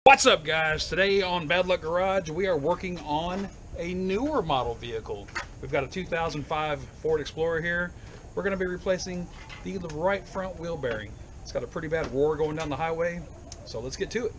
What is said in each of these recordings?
What's up, guys? Today on Bad Luck Garage we are working on a newer model vehicle. We've got a 2005 Ford Explorer here. We're going to be replacing the right front wheel bearing. It's got a pretty bad roar going down the highway, so let's get to it.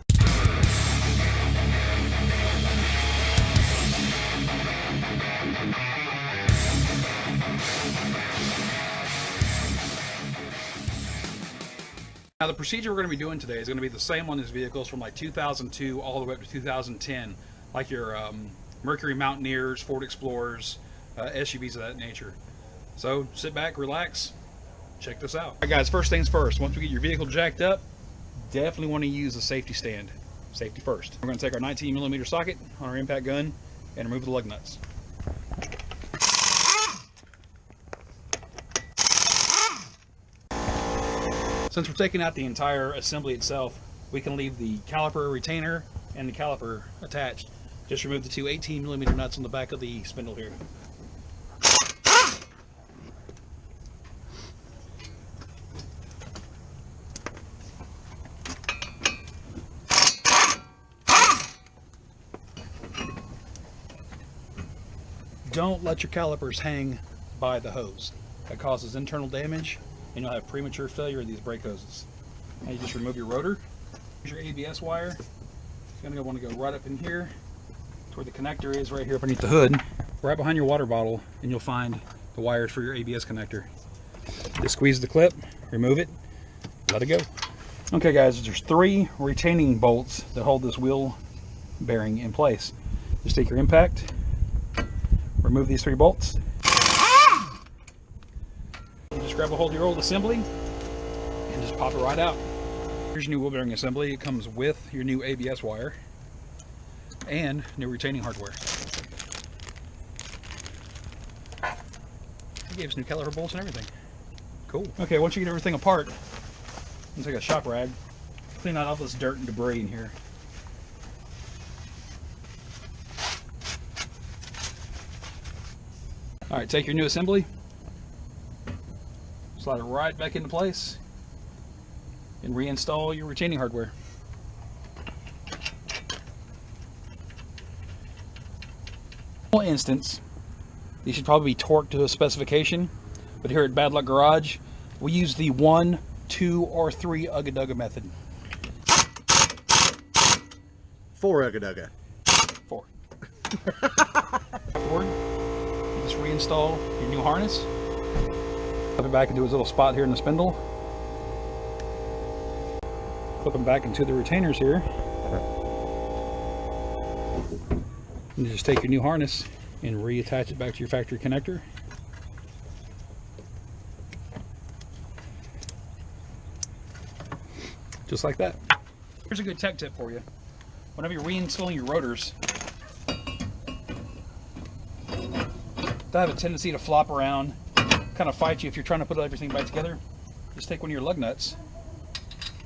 Now the procedure we're going to be doing today is going to be the same on these vehicles from like 2002 all the way up to 2010, like your Mercury Mountaineers, Ford Explorers, SUVs of that nature. So sit back, relax, check this out. All right guys, first things first, once we get your vehicle jacked up, definitely want to use a safety stand. Safety first. We're going to take our 19mm socket on our impact gun and remove the lug nuts. Since we're taking out the entire assembly itself, we can leave the caliper retainer and the caliper attached. Just remove the two 18mm nuts on the back of the spindle here. Don't let your calipers hang by the hose. That causes internal damage and you'll have premature failure of these brake hoses. Now you just remove your rotor. Here's your ABS wire. You're gonna want to go right up in here to where the connector is, right here up underneath the hood, right behind your water bottle, and you'll find the wires for your ABS connector. Just squeeze the clip, remove it, let it go. Okay guys, there's 3 retaining bolts that hold this wheel bearing in place. Just take your impact, remove these 3 bolts. Grab a hold of your old assembly and just pop it right out. Here's your new wheel bearing assembly. It comes with your new ABS wire and new retaining hardware. It gave us new caliper bolts and everything. Cool. Okay, once you get everything apart, let's take a shop rag, clean out all this dirt and debris in here. All right, take your new assembly, slide it right back into place and reinstall your retaining hardware. In this instance, these should probably be torqued to a specification, but here at Bad Luck Garage, we use the 1, 2, or 3 Ugga-Dugga method. 4 Ugga-Dugga. 4. Forward, you just reinstall your new harness. Flip it back into his little spot here in the spindle. Clip them back into the retainers here. And you just take your new harness and reattach it back to your factory connector. Just like that. Here's a good tech tip for you. Whenever you're reinstalling your rotors, they have a tendency to flop around, kind of fight you if you're trying to put everything back together. Just take one of your lug nuts,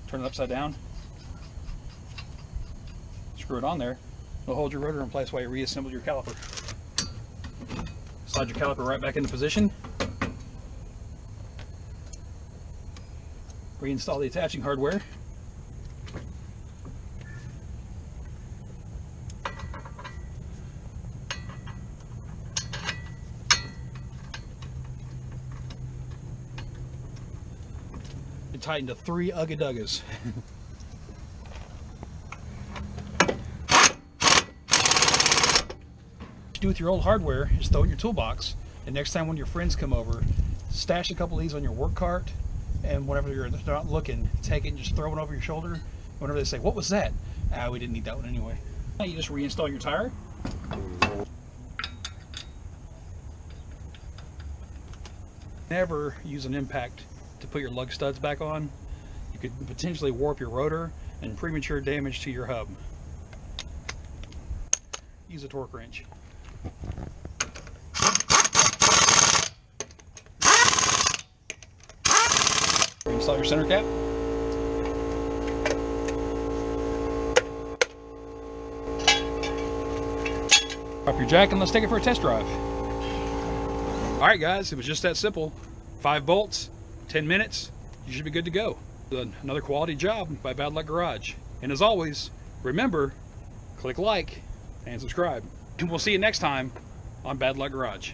turn it upside down, screw it on there. It'll hold your rotor in place while you reassemble your caliper. Slide your caliper right back into position. Reinstall the attaching hardware. Tighten to 3 Ugga-Duggas. Do with your old hardware is throw it in your toolbox, and next time when your friends come over, stash a couple of these on your work cart, and whenever they're not looking, take it and just throw it over your shoulder. Whenever they say, "What was that?" Ah, we didn't need that one anyway. Now you just reinstall your tire. Never use an impact to put your lug studs back on. You could potentially warp your rotor and premature damage to your hub. Use a torque wrench. Install your center cap. Drop your jack and let's take it for a test drive. All right guys, it was just that simple. 5 bolts, 10 minutes, you should be good to go. Another quality job by Bad Luck Garage. And as always, Remember, click like and subscribe. And we'll see you next time on Bad Luck Garage.